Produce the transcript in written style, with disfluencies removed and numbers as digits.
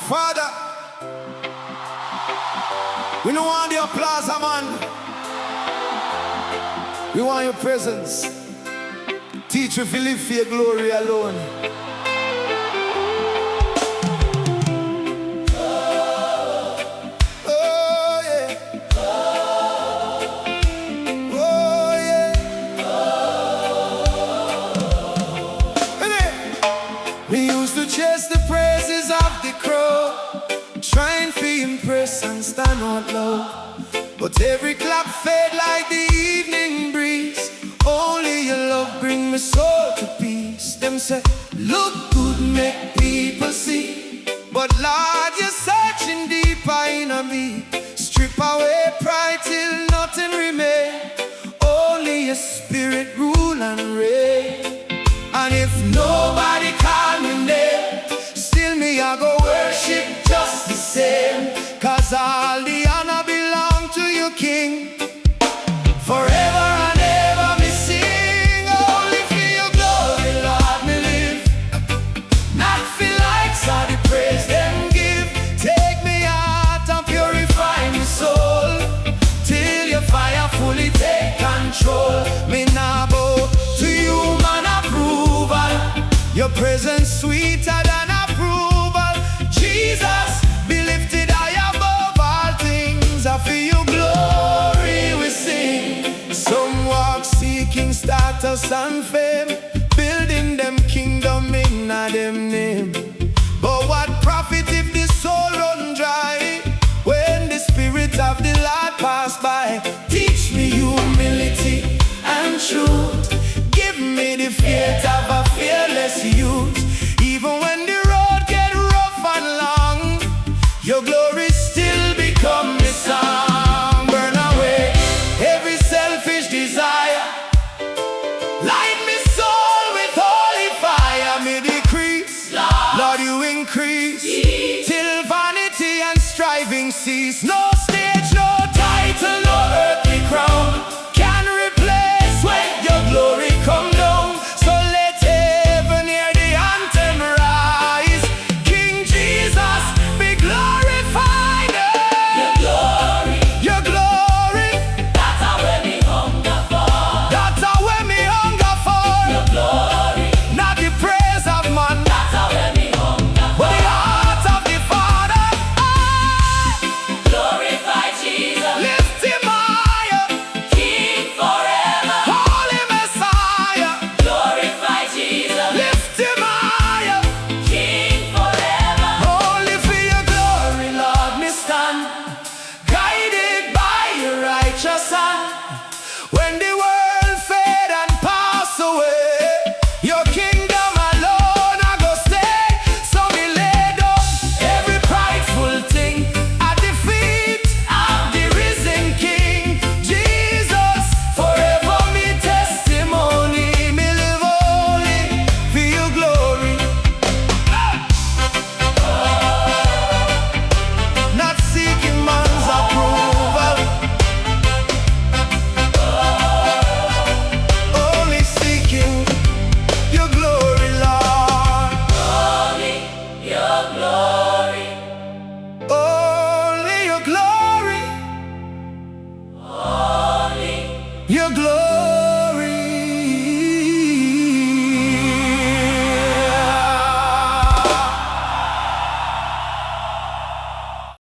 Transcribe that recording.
Father, we don't want the applause, man. We want your presence. Teach you to live for your glory alone. Oh, yeah. Oh, yeah. We used to chase the praises of the crow, trying to impress and stand out low. But every clap fade like the evening breeze. Only your love bring my soul to peace. Them say, look good, make people see. But Lord, you're searching deeper in me. Strip away pride till nothing remain. Only your spirit rule and reign. And if nobody call me name, still me I go worship just the same. Cause all the honor belong to you, King. Forever and ever me sing, only for your glory, Lord, me live. Not feel like so the praise them give. Take me heart and purify me soul, till your fire fully take control. Me nah bow to human approval. Your presence sweeter than approval. Jesus, be lifted high above all things. I feel your glory we sing. Some walk seeking status and fame, building them kingdom in a them name. But what profit if the soul run dry, when the spirit of the Lord pass by? Teach me humility and truth. Give me the faith of a fearless youth. Even when the road get rough and long, your glory still become me song. Burn away every selfish desire. Light me soul with holy fire. Me decrease, Lord you increase, till vanity and striving cease. No